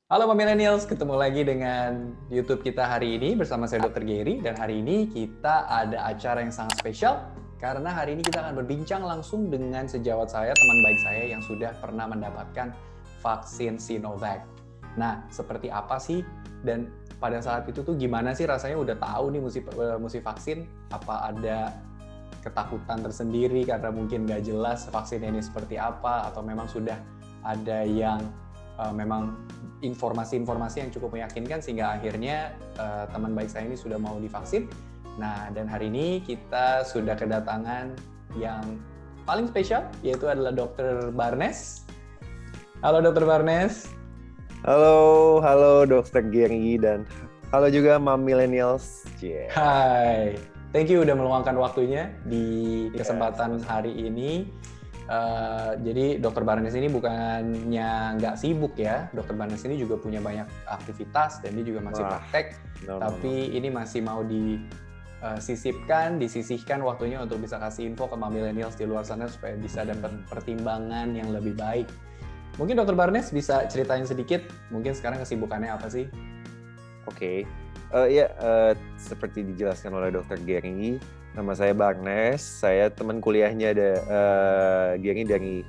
Halo Millennials, ketemu lagi dengan YouTube kita hari ini bersama saya Dr. Gary, dan hari ini kita ada acara yang sangat spesial karena hari ini kita akan berbincang langsung dengan sejawat saya, teman baik saya yang sudah pernah mendapatkan vaksin Sinovac. Nah, seperti apa sih dan pada saat itu tuh gimana sih rasanya udah tahu nih mesti vaksin? Apa ada ketakutan tersendiri karena mungkin nggak jelas vaksin ini seperti apa, atau memang sudah ada yang memang informasi-informasi yang cukup meyakinkan sehingga akhirnya teman baik saya ini sudah mau divaksin. Nah, dan hari ini kita sudah kedatangan yang paling spesial, yaitu adalah Dr. Barnes. Halo Dr. Barnes. Halo Dr. Gary dan halo juga Mam Millennials. Yeah. Hai, thank you udah meluangkan waktunya di kesempatan hari ini. Jadi Dr. Barnes ini bukannya nggak sibuk ya, Dr. Barnes ini juga punya banyak aktivitas dan dia juga masih praktek, tapi ini masih mau disisihkan waktunya untuk bisa kasih info ke millennials di luar sana supaya bisa dapat pertimbangan yang lebih baik. Mungkin Dr. Barnes bisa ceritain sedikit, mungkin sekarang kesibukannya apa sih? Oke. Seperti dijelaskan oleh Dr. Gary, nama saya Barnes, saya teman kuliahnya ada Gary dari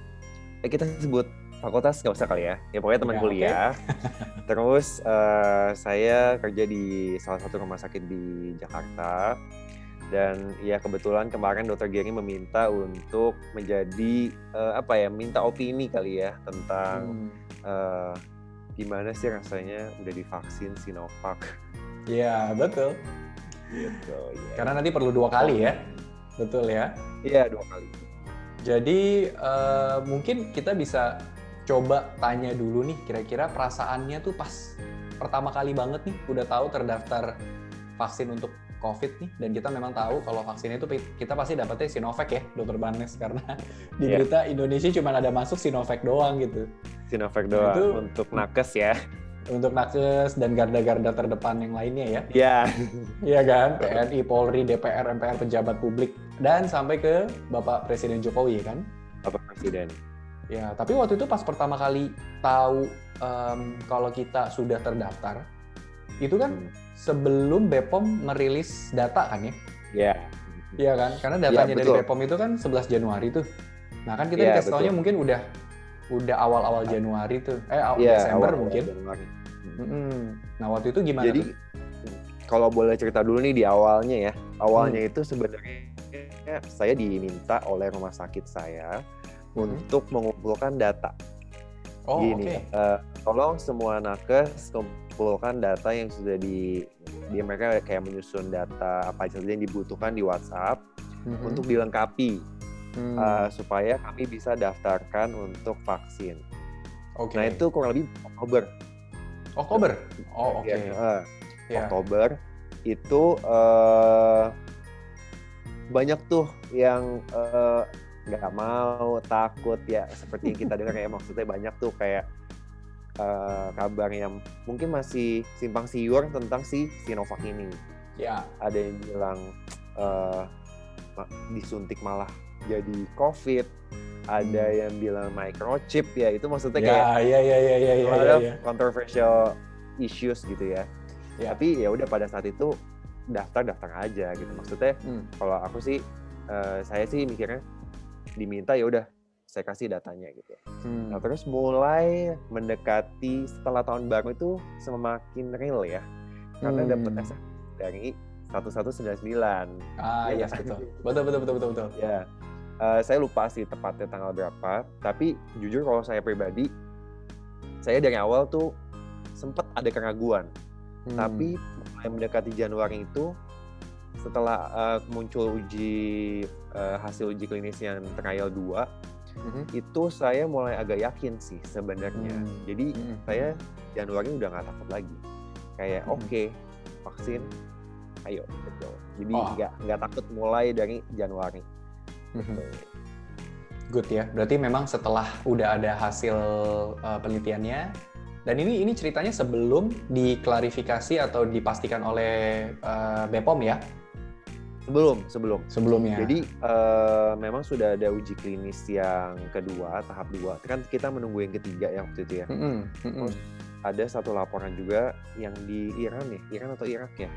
kita sebut fakultas nggak usah kali ya pokoknya teman kuliah. Okay. Terus saya kerja di salah satu rumah sakit di Jakarta dan ya kebetulan kemarin Dr. Gary meminta untuk menjadi minta opini kali ya tentang gimana sih rasanya udah divaksin Sinovac. Iya, betul. Gitu, yeah. Karena nanti perlu 2 kali ya, betul ya? Iya, 2 kali. Jadi mungkin kita bisa coba tanya dulu nih, kira-kira perasaannya tuh pas pertama kali banget nih udah tahu terdaftar vaksin untuk COVID nih, dan kita memang tahu kalau vaksin itu kita pasti dapetnya Sinovac ya, Dr. Barnes, karena di berita Indonesia cuma ada masuk Sinovac doang gitu. Sinovac doang itu, untuk nakes ya. Untuk nakes dan garda-garda terdepan yang lainnya ya. Iya. Iya kan, TNI, Polri, DPR, MPR, pejabat publik, dan sampai ke Bapak Presiden Jokowi kan? Bapak Presiden. Ya, tapi waktu itu pas pertama kali tahu kalau kita sudah terdaftar, itu kan sebelum BPOM merilis data kan ya? Iya. Iya kan, karena datanya dari BPOM itu kan 11 Januari tuh. Nah kan kita dikasih taunya mungkin udah awal-awal Januari tuh, Desember awal mungkin. Januari. Nah waktu itu gimana? Jadi kalau boleh cerita dulu nih di awalnya ya. Awalnya itu sebenarnya saya diminta oleh rumah sakit saya untuk mengumpulkan data. Gini, tolong semua nakes kumpulkan data yang sudah mereka kayak menyusun data apa saja yang dibutuhkan di WhatsApp untuk dilengkapi. Supaya kami bisa daftarkan untuk vaksin. Nah itu kurang lebih Oktober. Oh oke. Oktober itu banyak tuh yang nggak mau, takut ya, seperti yang kita dengar ya, maksudnya banyak tuh kayak kabar yang mungkin masih simpang siur tentang si Sinovac ini. Ya. Ada yang bilang disuntik malah jadi COVID, ada yang bilang microchip ya, itu maksudnya kayak controversial issues gitu ya. Tapi ya udah pada saat itu daftar aja gitu, maksudnya kalau aku sih saya sih mikirnya diminta ya udah saya kasih datanya gitu. Nah terus mulai mendekati setelah tahun baru itu semakin real ya, karena dapat SMS dari 1199. Yes, betul. Ya. Saya lupa sih tepatnya tanggal berapa, tapi jujur kalau saya pribadi, saya dari awal tuh sempat ada keraguan. Tapi mulai mendekati Januari itu, setelah muncul hasil uji klinis yang trial 2, itu saya mulai agak yakin sih sebenarnya. Jadi saya Januari udah nggak takut lagi. Kayak oke, vaksin, ayo gitu. Jadi nggak takut mulai dari Januari. Good ya, berarti memang setelah udah ada hasil penelitiannya, dan ini ceritanya sebelum diklarifikasi atau dipastikan oleh BPOM ya? Sebelumnya. Jadi memang sudah ada uji klinis yang kedua, tahap 2. Kan kita menunggu yang ketiga ya waktu itu ya. Terus ada satu laporan juga yang di Iran atau Irak ya,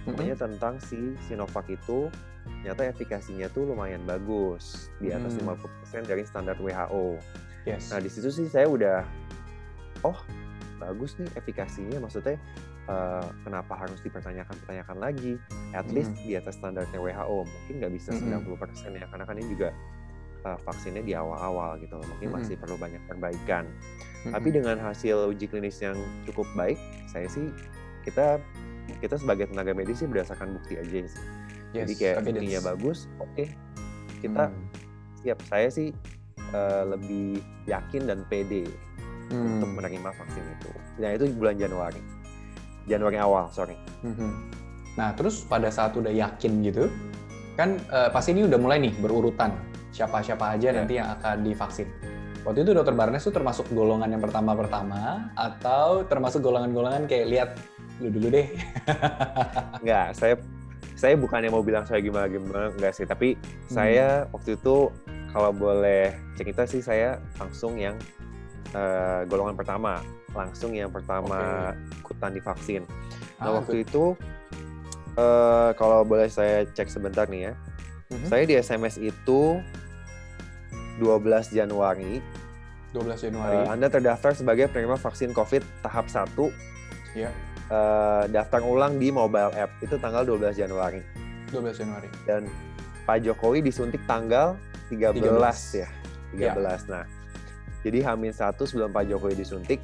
namanya tentang si Sinovac itu ternyata efikasinya tuh lumayan bagus, di atas 50% dari standar WHO. Yes. Nah di situ sih saya udah, bagus nih efikasinya, maksudnya kenapa harus dipertanyakan lagi? At least di atas standarnya WHO, mungkin nggak bisa 90% ya, karena kan ini juga vaksinnya di awal-awal gitu, mungkin masih perlu banyak perbaikan. Tapi dengan hasil uji klinis yang cukup baik, saya sih kita sebagai tenaga medis sih berdasarkan bukti aja sih. Jadi kayak buktinya bagus, oke, kita siap. Saya sih lebih yakin dan pede untuk menerima vaksin itu. Nah itu bulan Januari awal, sorry. Nah terus pada saat udah yakin gitu, kan pasti ini udah mulai nih berurutan siapa-siapa aja nanti yang akan divaksin. Waktu itu Dr. Barnes tuh termasuk golongan yang pertama atau termasuk golongan-golongan kayak lihat lu dulu deh? Enggak, saya bukannya mau bilang saya gimana, enggak sih. Tapi saya waktu itu kalau boleh cerita sih, saya langsung yang golongan pertama. Ikutan divaksin. Nah waktu itu kalau boleh saya cek sebentar nih ya. Saya di SMS itu 12 Januari. Anda terdaftar sebagai penerima vaksin COVID tahap 1. Ya. Daftar ulang di mobile app itu tanggal 12 Januari. Dan Pak Jokowi disuntik tanggal 13 ya. 13. Ya. Nah, jadi H-1 sebelum Pak Jokowi disuntik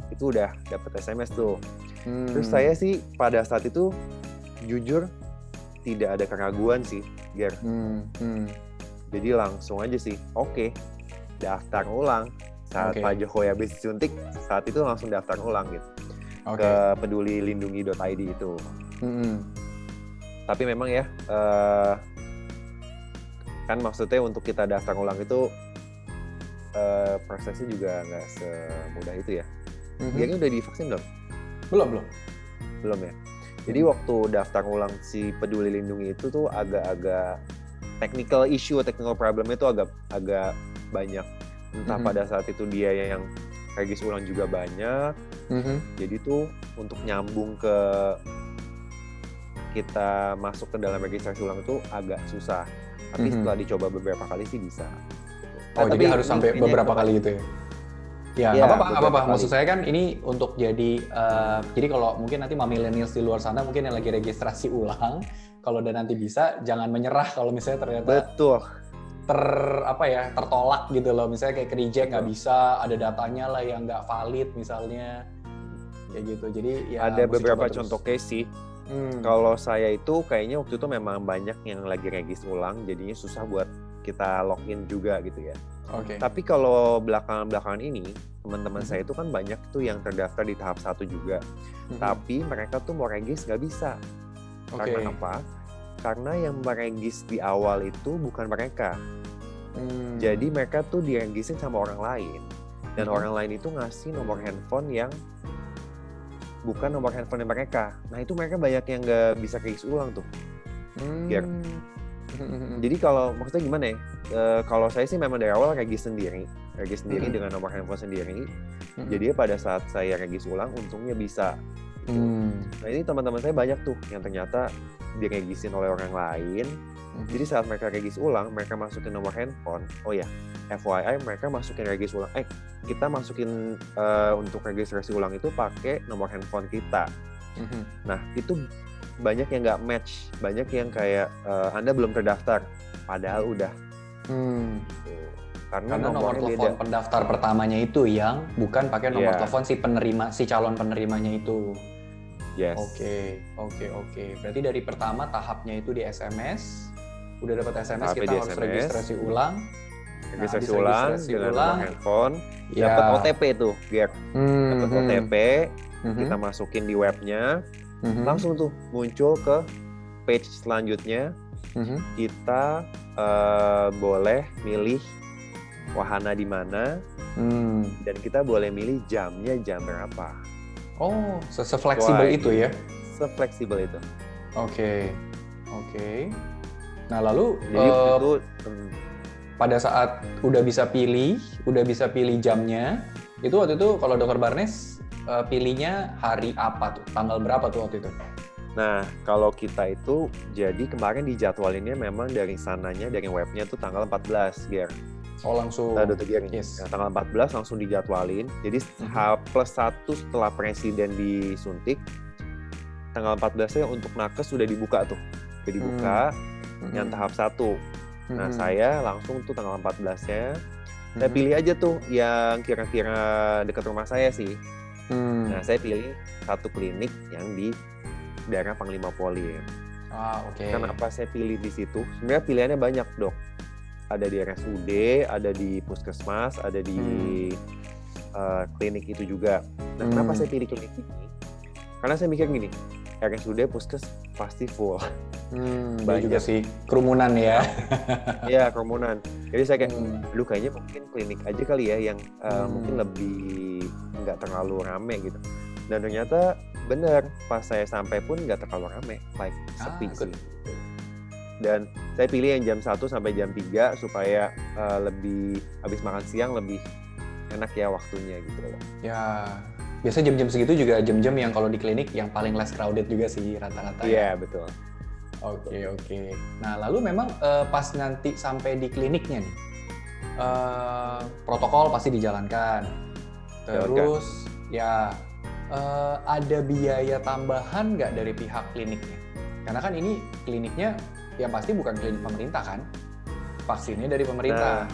itu udah dapat SMS tuh. Terus saya sih pada saat itu jujur tidak ada keraguan sih, Ger. Jadi langsung aja sih, oke, daftar ulang. Saat Pak Jokowi habis disuntik, saat itu langsung daftar ulang gitu. Ke pedulilindungi.id itu. Tapi memang ya, kan maksudnya untuk kita daftar ulang itu prosesnya juga nggak semudah itu ya. Dia udah divaksin belum? Belum ya. Jadi waktu daftar ulang si Peduli Lindungi itu tuh agak-agak technical problem itu agak banyak. Entah pada saat itu dia yang regis ulang juga banyak. Jadi tuh untuk nyambung ke kita masuk ke dalam registrasi ulang itu agak susah. Tapi setelah dicoba beberapa kali sih bisa. Jadi harus sampai beberapa kali gitu ya? Ya, nggak apa-apa. Maksud saya kan ini untuk jadi kalau mungkin nanti millennials di luar sana mungkin yang lagi registrasi ulang, kalau udah nanti bisa, jangan menyerah kalau misalnya ternyata tertolak gitu loh. Misalnya kayak ke-reject nggak bisa, ada datanya lah yang nggak valid misalnya, kayak gitu. Jadi ya ada beberapa contoh case sih. Kalau saya itu kayaknya waktu itu memang banyak yang lagi regis ulang, jadinya susah buat kita login juga gitu ya. Tapi kalau belakangan ini teman-teman saya itu kan banyak tuh yang terdaftar di tahap 1 juga. Tapi mereka tuh mau regis nggak bisa. Karena apa? Karena yang meregis di awal itu bukan mereka. Jadi mereka tuh diregisin sama orang lain. Dan orang lain itu ngasih nomor handphone yang bukan nomor handphone mereka. Nah itu mereka banyak yang nggak bisa regis ulang tuh. Jadi kalau maksudnya gimana ya? Kalau saya sih memang dari awal regis sendiri dengan nomor handphone sendiri. Jadi pada saat saya regis ulang, untungnya bisa. Gitu. Nah ini teman-teman saya banyak tuh yang ternyata diregisin oleh orang lain. Jadi saat mereka regis ulang, mereka masukin nomor handphone. Oh ya, FYI mereka masukin regis ulang. Kita masukin untuk registrasi ulang itu pakai nomor handphone kita. Nah itu banyak yang nggak match, banyak yang kayak Anda belum terdaftar, padahal udah. Karena nomor telepon pendaftar pertamanya itu yang bukan pakai nomor telepon si calon penerimanya itu. Yes. Oke. Berarti dari pertama tahapnya itu di SMS, udah dapat SMS kita harus registrasi ulang. Registrasi ulang dengan nomor handphone, dapat OTP tuh, Ger. Dapat OTP, kita masukin di webnya. Langsung tuh muncul ke page selanjutnya. Kita boleh milih wahana di mana, dan kita boleh milih jamnya jam berapa. Oh, se-fleksibel itu ya? Se-fleksibel itu. Oke. Nah lalu jadi itu pada saat udah bisa pilih jamnya, Itu waktu itu kalau Dokter Barnes pilihnya hari apa tuh? Tanggal berapa tuh waktu itu? Nah, kalau kita itu jadi kemarin dijadwalinnya memang dari sananya, dari webnya tuh tanggal 14, Ger. Oh langsung. Dokter Ger. Yes. Nah, tanggal 14 langsung dijadwalin. Jadi H+1 setelah presiden disuntik, tanggal 14-nya untuk nakes sudah dibuka tuh. Sudah dibuka, yang tahap 1. Nah, saya langsung tuh tanggal 14-nya, saya pilih aja tuh yang kira-kira dekat rumah saya sih. Nah, saya pilih satu klinik yang di daerah Panglima Polim. Oke. Kenapa saya pilih di situ? Sebenarnya pilihannya banyak, Dok. Ada di RSUD, ada di Puskesmas, ada di klinik itu juga. Nah, kenapa saya pilih klinik ini? Karena saya mikir gini, RSUD, Puskes pasti full. Banyak juga sih kerumunan ya. Iya, kerumunan. Jadi saya kayak, aduh kayaknya mungkin klinik aja kali ya yang mungkin lebih nggak terlalu rame gitu. Dan ternyata bener, pas saya sampai pun nggak terlalu rame, like sepi sih. Dan saya pilih yang jam 1 sampai jam 3 supaya lebih habis makan siang lebih enak ya waktunya gitu loh. Ya, biasanya jam-jam segitu juga jam-jam yang kalau di klinik yang paling less crowded juga sih rata-rata. Iya, betul. Oke. Nah, lalu memang pas nanti sampai di kliniknya nih, protokol pasti dijalankan. Terus ya ada biaya tambahan nggak dari pihak kliniknya? Karena kan ini kliniknya yang pasti bukan klinik pemerintah kan? Vaksinnya dari pemerintah. Nah,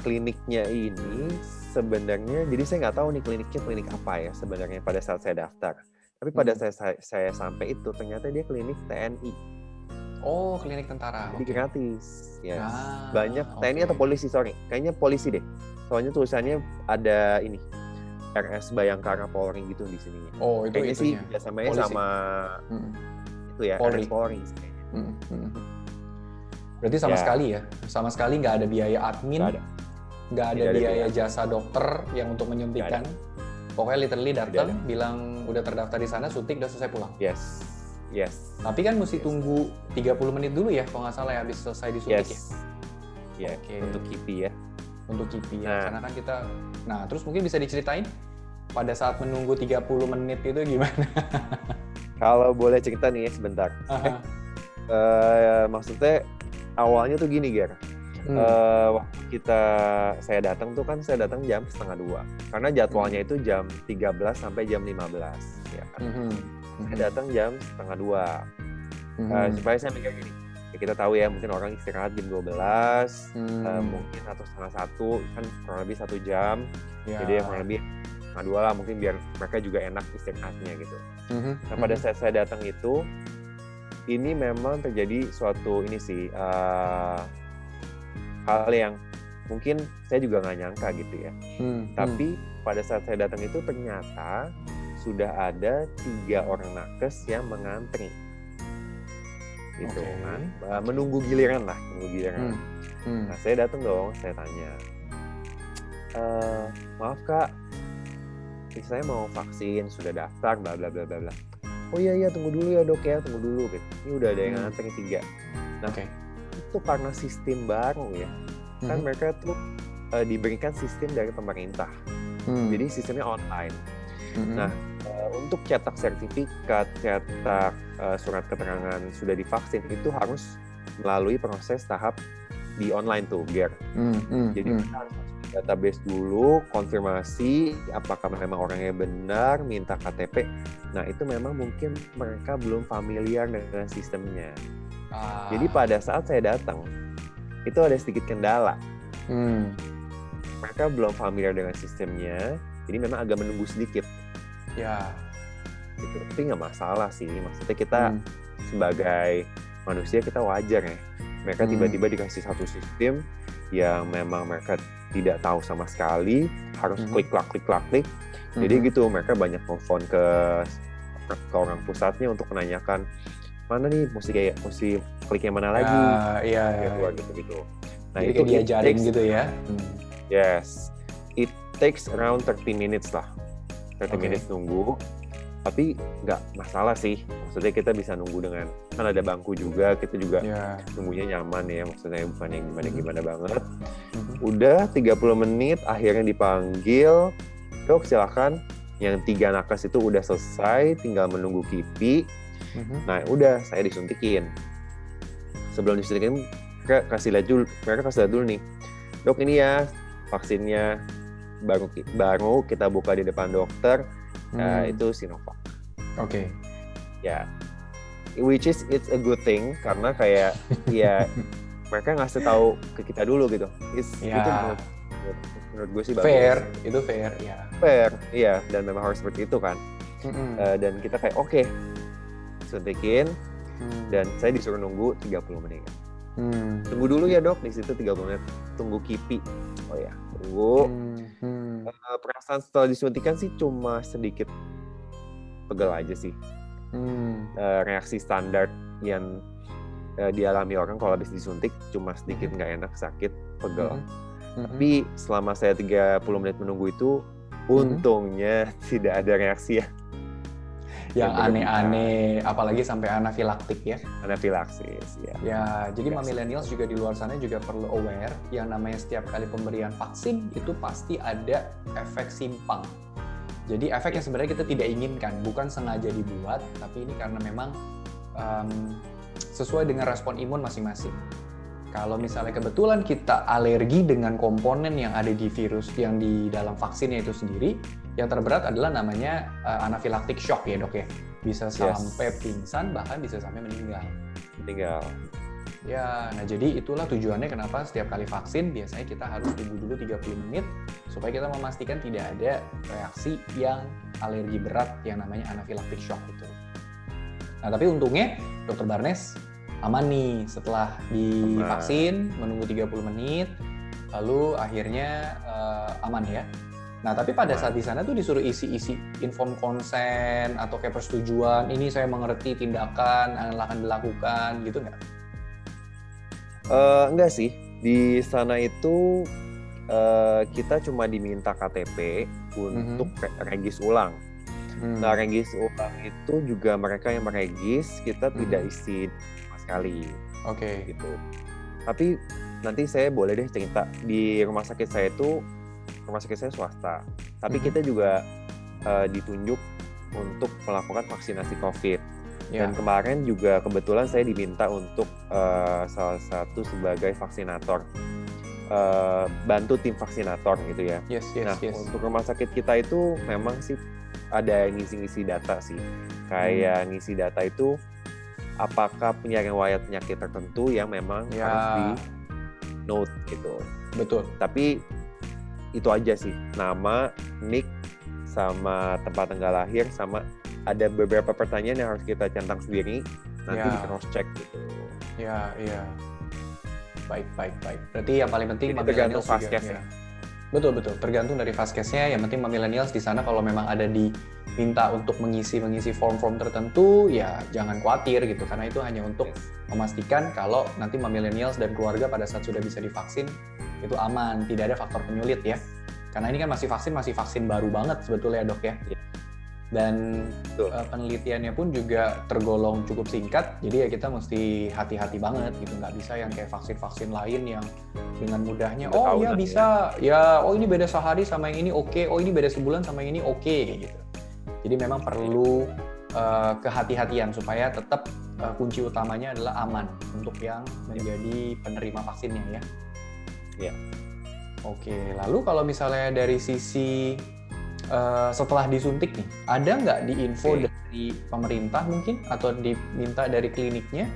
kliniknya ini sebenarnya, jadi saya nggak tahu nih kliniknya klinik apa ya sebenarnya pada saat saya daftar. Tapi pada saya sampai itu ternyata dia klinik TNI. Oh, klinik tentara. Jadi gratis. Yes. Banyak TNI atau polisi, sorry. Kayaknya polisi deh. Soalnya tulisannya ada ini. RS Bayangkara Polri gitu di sini. Oh, itu kayaknya sih biasanya sama itu ya, Polri. RS Polri. Berarti sama sekali nggak ada biaya admin, nggak ada biaya jasa dokter yang untuk menyuntikkan. Pokoknya literally datang, bilang udah terdaftar di sana, suntik, udah selesai pulang. Yes. Tapi kan mesti tunggu 30 menit dulu ya, kalau nggak salah ya, habis selesai disuntik ya? Untuk KIPI ya. Untuk KIPI ya, karena kan kita... Nah, terus mungkin bisa diceritain pada saat menunggu 30 menit itu gimana? Kalau boleh cerita nih ya sebentar. Maksudnya awalnya tuh gini, Ger. Waktu saya datang jam 1:30 karena jadwalnya itu jam 13 sampai jam 15 ya kan. Saya datang jam 1:30 supaya saya mikir gini, ya kita tahu ya mungkin orang istirahat jam 12 mungkin 1:30 kan kurang lebih 1 jam jadi kurang lebih 1:30 lah mungkin biar mereka juga enak istirahatnya gitu. Nah pada saat saya datang itu ini memang terjadi suatu ini sih hal yang mungkin saya juga nggak nyangka gitu ya. Tapi pada saat saya datang itu ternyata sudah ada 3 orang nakes yang mengantri, gitu kan, menunggu giliran. Nah saya datang dong, saya tanya, maaf Kak, saya mau vaksin, sudah daftar, bla bla bla bla. Oh iya tunggu dulu ya Dok ya, tunggu dulu. Gitu. Ini udah ada yang ngantri 3. Nah itu karena sistem baru ya, kan mereka tuh diberikan sistem dari pemerintah, jadi sistemnya online. Nah untuk cetak sertifikat, cetak surat keterangan sudah divaksin itu harus melalui proses tahap di online tuh, Ger. Jadi kita harus masuk di database dulu, konfirmasi apakah memang orangnya benar, minta KTP. Nah itu memang mungkin mereka belum familiar dengan sistemnya. Jadi pada saat saya datang itu ada sedikit kendala. Mereka belum familiar dengan sistemnya, jadi memang agak menunggu sedikit. Ya. Gitu. Tapi nggak masalah sih. Maksudnya kita sebagai manusia kita wajar ya. Mereka tiba-tiba dikasih satu sistem yang memang mereka tidak tahu sama sekali, harus klik. Jadi gitu mereka banyak telepon ke orang pusatnya untuk menanyakan mana nih mesti klik yang mana lagi. Gitu. Nah jadi itu diajarin gitu ya. Yes. It takes around 30 minutes lah. 30 minutes nunggu. Tapi nggak masalah sih, maksudnya kita bisa nunggu dengan, kan ada bangku juga, kita juga nunggunya nyaman ya, maksudnya bukan yang gimana-gimana banget. Udah 30 menit, akhirnya dipanggil, dok silakan, yang 3 nakes itu udah selesai, tinggal menunggu KIPI. Nah udah, saya disuntikin. Sebelum disuntikin, mereka kasih lihat dulu nih, dok ini ya vaksinnya, baru kita buka di depan dokter. Itu Sinovac. Oke. Ya, which is it's a good thing karena kayak ya mereka ngasih tahu ke kita dulu gitu. Itu menurut gue sih fair, bagus. itu fair ya. Fair, iya, dan memang harus seperti itu kan. Dan kita kayak oke, suntikin, dan saya disuruh nunggu 30 menit. Tunggu dulu ya dok, di situ 30 menit. Tunggu KIPI. Oh ya, tunggu. Perasaan setelah disuntikan sih cuma sedikit pegel aja sih. Reaksi standar yang dialami orang kalau habis disuntik, cuma sedikit nggak enak, sakit, pegel. Tapi selama saya 30 menit menunggu itu, untungnya tidak ada reaksi yang aneh-aneh, apalagi sampai anafilaktik ya. Anafilaksis, ya. Ya, jadi millennials juga di luar sana juga perlu aware yang namanya setiap kali pemberian vaksin itu pasti ada efek simpang. Jadi efek yang sebenarnya kita tidak inginkan, bukan sengaja dibuat, tapi ini karena memang sesuai dengan respon imun masing-masing. Kalau misalnya kebetulan kita alergi dengan komponen yang ada di virus yang di dalam vaksinnya itu sendiri, yang terberat adalah namanya anafilaktik shock ya dok ya. Bisa sampai pingsan, bahkan bisa sampai meninggal. Ya, nah jadi itulah tujuannya kenapa setiap kali vaksin biasanya kita harus tunggu dulu 30 menit supaya kita memastikan tidak ada reaksi yang alergi berat yang namanya anafilaktik shock itu. Nah tapi untungnya Dr. Barnes aman nih setelah divaksin, menunggu 30 menit, lalu akhirnya aman ya. Nah, tapi pada saat di sana tuh disuruh isi-isi inform konsen atau kayak persetujuan, ini saya mengerti tindakan yang akan dilakukan, gitu nggak? Enggak sih. Di sana itu kita cuma diminta KTP untuk regis ulang. Nah, regis ulang itu juga mereka yang meregis, kita tidak isi sama sekali. Oke. Gitu. Tapi nanti saya boleh deh cerita, di rumah sakit saya swasta, tapi kita juga ditunjuk untuk melakukan vaksinasi COVID. Dan kemarin juga kebetulan saya diminta untuk salah satu sebagai vaksinator, bantu tim vaksinator gitu ya. Untuk rumah sakit kita itu memang sih ada ngisi-ngisi data sih, kayak ngisi data itu apakah punya riwayat penyakit tertentu yang memang harus di note gitu. Betul. Tapi itu aja sih, nama, nick, sama tempat tanggal lahir, sama ada beberapa pertanyaan yang harus kita centang sendiri, nanti di cross check gitu. Iya. Baik. Berarti yang paling penting tergantung vaskes ya. Betul, tergantung dari vaskesnya. Yang penting millennials di sana kalau memang ada diminta untuk mengisi form-form tertentu, ya jangan khawatir gitu, karena itu hanya untuk memastikan kalau nanti millennials dan keluarga pada saat sudah bisa divaksin itu aman, tidak ada faktor penyulit ya. Karena ini kan masih vaksin baru banget sebetulnya dok ya. Dan penelitiannya pun juga tergolong cukup singkat, jadi ya kita mesti hati-hati banget gitu, nggak bisa yang kayak vaksin lain yang dengan mudahnya bisa ya, ini beda sehari sama yang ini oke, ini beda sebulan sama yang ini oke, kayak gitu. Jadi memang perlu kehati-hatian supaya tetap kunci utamanya adalah aman untuk yang menjadi penerima vaksinnya ya. Iya. Oke, lalu kalau misalnya dari sisi setelah disuntik nih, ada nggak diinfo dari pemerintah mungkin atau diminta dari kliniknya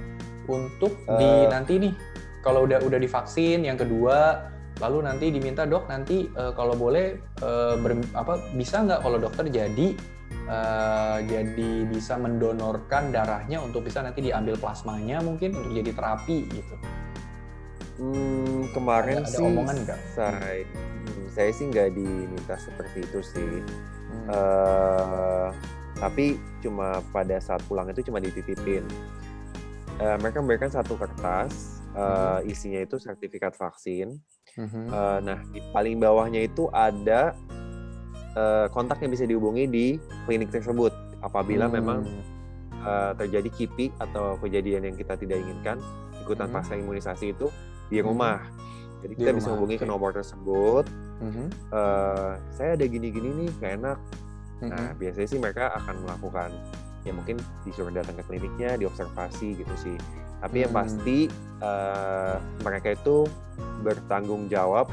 untuk nanti nih kalau udah divaksin yang kedua, lalu nanti diminta dok nanti kalau boleh bisa nggak kalau dokter jadi bisa mendonorkan darahnya untuk bisa nanti diambil plasmanya mungkin untuk jadi terapi gitu. Kemarin ada sih omongan nggak? Saya sih nggak diminta seperti itu sih. Tapi cuma pada saat pulang itu cuma dititipin. Mereka memberikan satu kertas, isinya itu sertifikat vaksin. Nah, di paling bawahnya itu ada kontak yang bisa dihubungi di klinik tersebut. Apabila memang terjadi KIPI atau kejadian yang kita tidak inginkan, ikutan pasca imunisasi itu di rumah. Jadi kita bisa hubungi ke nomor tersebut. Saya ada gini-gini nih, nggak enak. Nah, biasanya sih mereka akan melakukan, ya mungkin disuruh datang ke kliniknya, diobservasi gitu sih. Tapi yang pasti mereka itu bertanggung jawab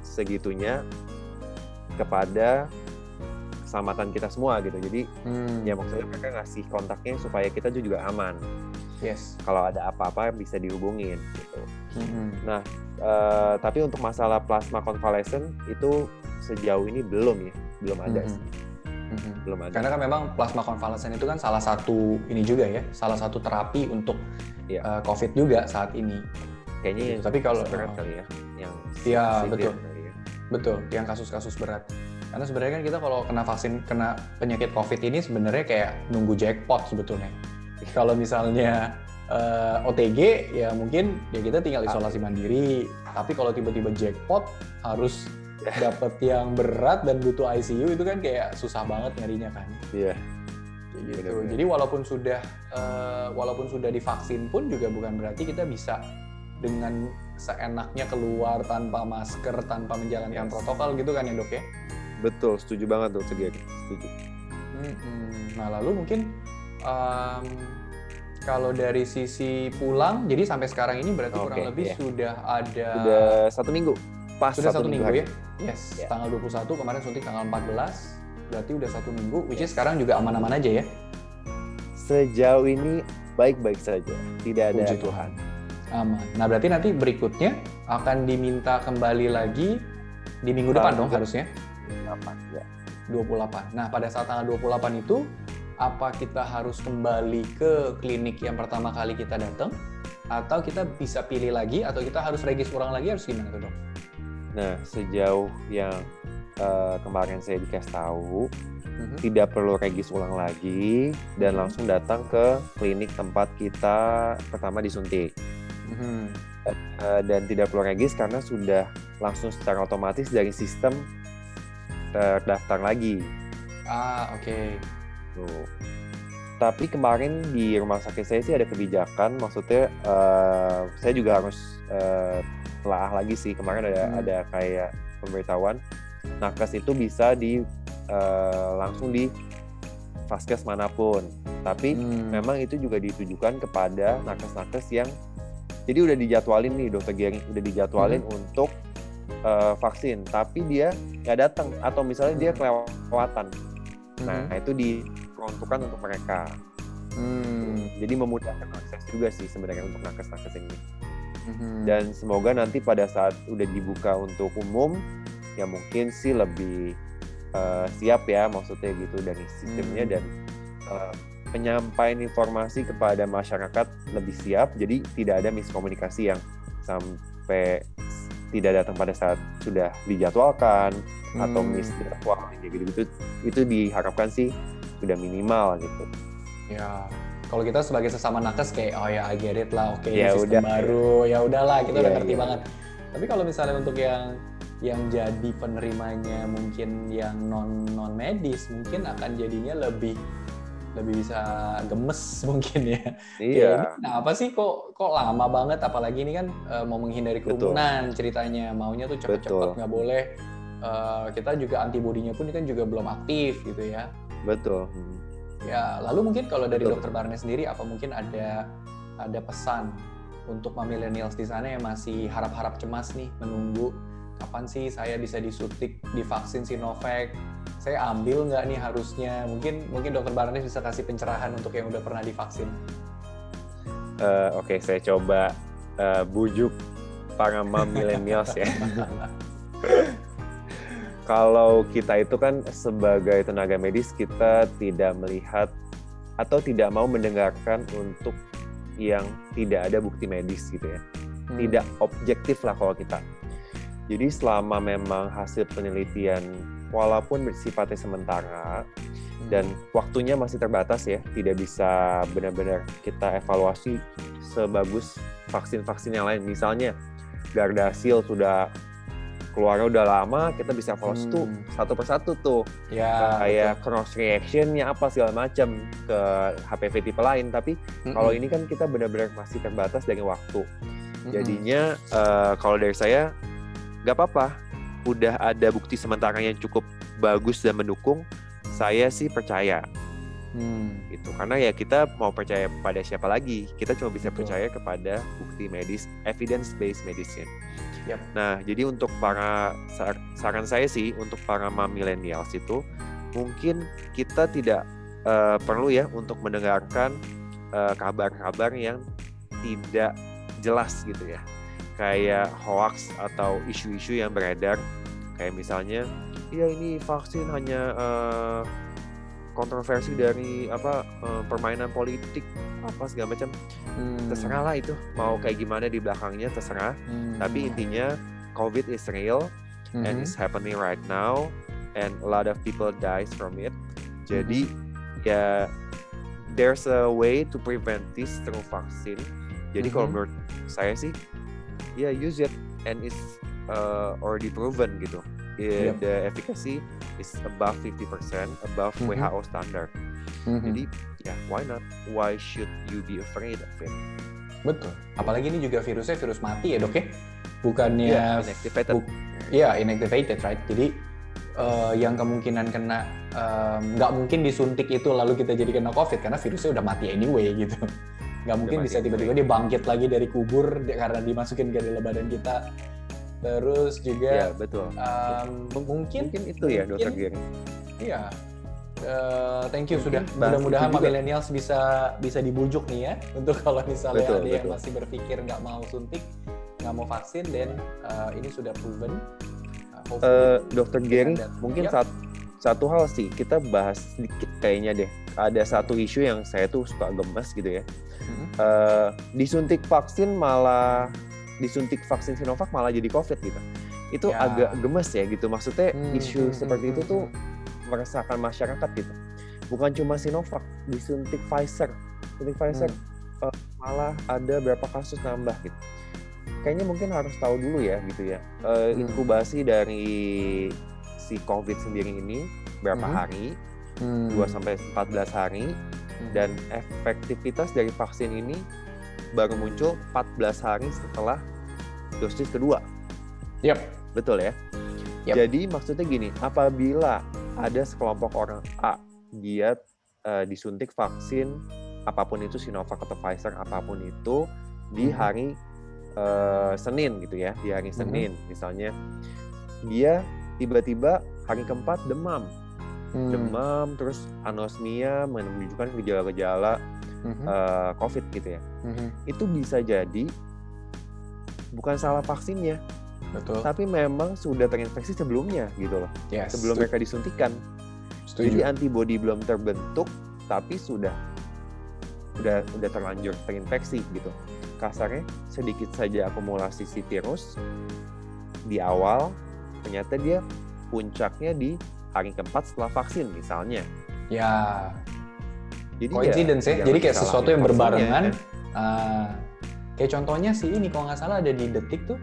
segitunya kepada keselamatan kita semua gitu. Jadi ya maksudnya mereka ngasih kontaknya supaya kita juga aman. Yes. Kalau ada apa-apa bisa dihubungin gitu. Nah, tapi untuk masalah plasma konvalesen itu sejauh ini belum ada sih. Belum ada. Karena kan memang plasma konvalesen itu kan salah satu ini juga ya, salah satu terapi untuk COVID juga saat ini. Kayaknya yang tapi kalau berat kali ya, yang betul. kali ya. Betul, yang kasus-kasus berat. Karena sebenarnya kan kita kalau kena penyakit COVID ini sebenarnya kayak nunggu jackpot sebetulnya. Kalau misalnya OTG ya mungkin ya kita tinggal isolasi mandiri. Tapi kalau tiba-tiba jackpot harus dapat yang berat dan butuh ICU itu kan kayak susah banget nyarinya kan. Iya. Gitu. Benar-benar. Jadi walaupun sudah divaksin pun juga bukan berarti kita bisa dengan seenaknya keluar tanpa masker, tanpa menjalankan protokol gitu kan ya dok ya? Betul, setuju banget tuh, setuju. Nah lalu mungkin kalau dari sisi pulang, jadi sampai sekarang ini berarti kurang lebih sudah ada... Sudah 1 minggu. Pas sudah 1 minggu hari. Ya? Yes, tanggal 21, kemarin suntik tanggal 14, berarti udah 1 minggu, which is sekarang juga aman-aman aja ya? Sejauh ini baik-baik saja, tidak ada Puji Tuhan. Aman. Nah berarti nanti berikutnya akan diminta kembali lagi di minggu depan dong harusnya? 28. Nah pada saat tanggal 28 itu, apa kita harus kembali ke klinik yang pertama kali kita datang? Atau kita bisa pilih lagi, atau kita harus regis ulang lagi, harus gimana tuh dok? Nah sejauh yang kemarin saya dikasih tahu, tidak perlu regis ulang lagi dan langsung datang ke klinik tempat kita pertama disuntik. Dan tidak perlu regis karena sudah langsung secara otomatis dari sistem terdaftar lagi. Oke. Tuh. Tapi kemarin di rumah sakit saya sih ada kebijakan, maksudnya saya juga harus telaah lagi sih. Kemarin ada kayak pemberitahuan nakes itu bisa langsung di vaskes manapun. Tapi memang itu juga ditujukan kepada nakes-nakes yang jadi udah dijadwalin nih dokter Gary, udah dijadwalin untuk vaksin, tapi dia nggak datang atau misalnya dia kelewatan. Nah itu diperuntukkan untuk mereka. Jadi memudahkan akses juga sih sebenarnya untuk nakes-nakes ini. Dan semoga nanti pada saat udah dibuka untuk umum, ya mungkin sih lebih siap ya, maksudnya gitu dari sistemnya dan penyampaian informasi kepada masyarakat lebih siap, jadi tidak ada miskomunikasi yang sampai tidak datang pada saat sudah dijadwalkan atau misjadwal gitu. Itu diharapkan sih sudah minimal gitu. Ya, kalau kita sebagai sesama nakes kayak oh ya I get it lah, oke ya sistem udah, baru, ya udahlah kita udah ngerti banget. Tapi kalau misalnya untuk yang jadi penerimanya mungkin yang non medis mungkin akan jadinya lebih bisa gemes mungkin ya. Iya. Nah apa sih kok lama banget, apalagi ini kan mau menghindari kerumunan ceritanya, maunya tuh cepet-cepet, nggak boleh. Kita juga antibodinya pun kan juga belum aktif gitu ya. Betul. Ya lalu mungkin kalau dari Dr. Barnes sendiri apa mungkin ada pesan untuk millennials di sana yang masih harap-harap cemas nih menunggu kapan sih saya bisa disuntik divaksin Sinovac? Saya ambil nggak nih harusnya? Mungkin Dr. Barnes bisa kasih pencerahan untuk yang udah pernah divaksin. Oke, saya coba bujuk para millennials ya. Kalau kita itu kan sebagai tenaga medis, kita tidak melihat atau tidak mau mendengarkan untuk yang tidak ada bukti medis gitu ya. Tidak objektif lah kalau kita. Jadi selama memang hasil penelitian walaupun bersifatnya sementara dan waktunya masih terbatas ya, tidak bisa benar-benar kita evaluasi sebagus vaksin-vaksin yang lain. Misalnya Gardasil sudah keluarnya udah lama, kita bisa follow tuh satu persatu tuh. Ya, Kayak cross reactionnya apa segala macam ke HPV tipe lain. Tapi kalau ini kan kita benar-benar masih terbatas dari waktu. Jadinya kalau dari saya nggak apa-apa. Udah ada bukti sementara yang cukup bagus dan mendukung. Saya sih percaya. Gitu. Karena ya kita mau percaya pada siapa lagi? Kita cuma bisa percaya kepada bukti medis, evidence-based medicine. Yep. Nah, jadi untuk saran saya sih untuk para millennials itu mungkin kita tidak perlu ya untuk mendengarkan kabar-kabar yang tidak jelas gitu ya. Kayak hoax atau isu-isu yang beredar. Kayak misalnya, ya ini vaksin hanya kontroversi dari permainan politik apa segala macam. Terserah lah itu mau kayak gimana di belakangnya terserah. Tapi intinya COVID is real and it's happening right now and a lot of people dies from it. Jadi ya there's a way to prevent this through vaksin. Jadi kalau menurut saya sih ya use it and it's already proven gitu. The efficacy is above 50%, above WHO standard. Jadi ya why not? Why should you be afraid of it? Betul. Apalagi ini juga virusnya virus mati ya dok ya? Bukannya inactivated. Inactivated, right? Jadi yang kemungkinan kena nggak mungkin disuntik itu lalu kita jadi kena COVID karena virusnya udah mati anyway gitu. Nggak mungkin bisa tiba-tiba dia bangkit lagi dari kubur karena dimasukin ke dalam badan kita. Terus juga betul. Mungkin itu ya Dr. Gary. Iya. Thank you sudah. Mudah-mudahan millennials bisa dibujuk nih ya untuk kalau misalnya ada yang masih berpikir nggak mau suntik, nggak mau vaksin, dan ini sudah proven. Dr. Gary, mungkin satu hal sih kita bahas sedikit kayaknya deh. Ada satu isu yang saya tuh suka gemes gitu ya. Disuntik vaksin Sinovac malah jadi COVID gitu. Itu agak gemes ya gitu. Maksudnya isu seperti itu tuh meresahkan masyarakat gitu. Bukan cuma Sinovac, disuntik Pfizer. Malah ada berapa kasus nambah gitu. Kayaknya mungkin harus tahu dulu ya gitu ya. Inkubasi dari si COVID sendiri ini berapa hari? 2-14 hari. Dan efektivitas dari vaksin ini baru muncul 14 hari setelah dosis kedua. Yep. Betul ya? Yep. Jadi maksudnya gini, apabila ada sekelompok orang A, dia disuntik vaksin, apapun itu Sinovac atau Pfizer, apapun itu, di hari Senin gitu ya, di hari Senin misalnya, dia tiba-tiba hari keempat demam, terus anosmia, menunjukkan gejala-gejala COVID gitu ya. Itu bisa jadi bukan salah vaksinnya, tapi memang sudah terinfeksi sebelumnya gitu loh. Sebelum mereka disuntikan. Jadi antibodi belum terbentuk, tapi sudah terlanjur terinfeksi gitu. Kasarnya sedikit saja akumulasi si virus di awal, ternyata dia puncaknya di hari keempat setelah vaksin misalnya. Ya. Jadi coincidence ya. Jadi kayak sesuatu yang berbarengan. Kayak contohnya sih ini kalau nggak salah ada di Detik tuh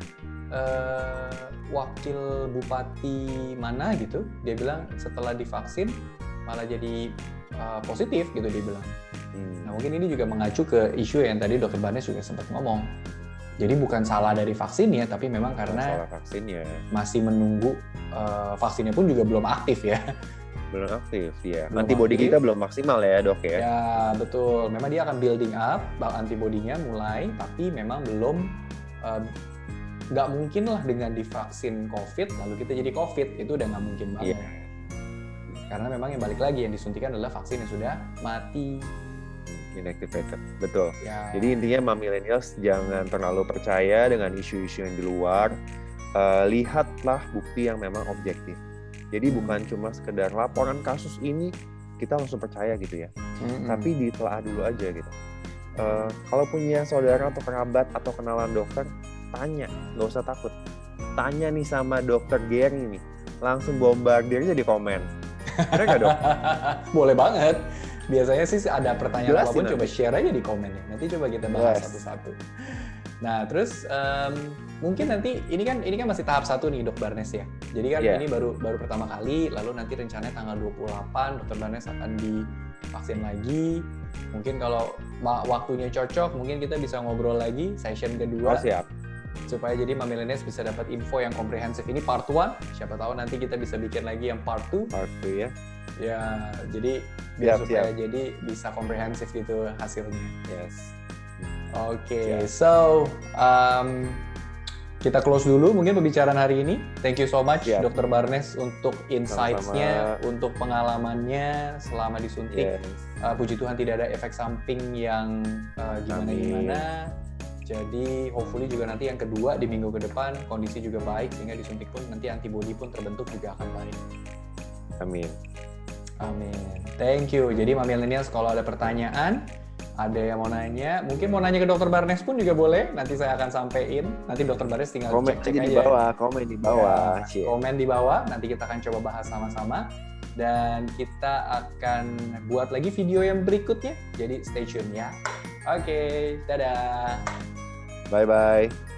wakil bupati mana gitu, dia bilang setelah divaksin malah jadi positif gitu dia bilang. Nah mungkin ini juga mengacu ke isu yang tadi Dr. Barnes juga sempat ngomong. Jadi bukan salah dari vaksinnya, tapi memang karena masih menunggu vaksinnya pun juga belum aktif ya. Belum aktif ya. Antibodi kita belum maksimal ya dok ya. Ya betul. Memang dia akan building up antibodinya mulai, tapi memang belum nggak mungkin lah dengan divaksin COVID lalu kita jadi COVID, itu udah nggak mungkin banget. Karena memang yang balik lagi yang disuntikan adalah vaksin yang sudah mati. Inactivated, betul. Jadi intinya millennials jangan terlalu percaya dengan isu-isu yang di luar. Lihatlah bukti yang memang objektif. Jadi bukan cuma sekedar laporan kasus ini kita langsung percaya gitu ya. Tapi ditelaah dulu aja gitu. Kalau punya saudara atau kerabat atau kenalan dokter, tanya, nggak usah takut. Tanya nih sama Dr. Gary nih, langsung bombardir aja di komen. Bener nggak dok? Boleh banget. Biasanya sih ada pertanyaan apapun coba share aja di komen ya. Nanti coba kita bahas satu-satu. Nah, terus mungkin nanti ini kan masih tahap 1 nih Dok Barnes ya. Jadi kan ini baru pertama kali, lalu nanti rencananya tanggal 28 Dr. Barnes akan divaksin lagi. Mungkin kalau waktunya cocok, mungkin kita bisa ngobrol lagi session kedua. Siap. Supaya jadi Mami Millennials bisa dapat info yang komprehensif. Ini part 1, siapa tahu nanti kita bisa bikin lagi yang part 2. Part 2 ya. Ya, jadi biar supaya jadi bisa komprehensif gitu hasilnya. Yes. Oke, so kita close dulu mungkin pembicaraan hari ini. Thank you so much Dr. Barnes untuk insights-nya, untuk pengalamannya selama disuntik. Puji Tuhan tidak ada efek samping yang gimana-gimana. Jadi hopefully juga nanti yang kedua di minggu ke depan kondisi juga baik sehingga disuntik pun nanti antibody pun terbentuk juga akan baik. Amin. Amin. Thank you. Jadi Mami Millennials kalau ada pertanyaan, ada yang mau nanya, mungkin mau nanya ke Dr. Barnes pun juga boleh. Nanti saya akan sampein. Nanti Dr. Barnes tinggal cek aja. Komen di bawah. Ya, komen di bawah. Nanti kita akan coba bahas sama-sama. Dan kita akan buat lagi video yang berikutnya. Jadi stay tune ya. Oke, dadah. Bye-bye.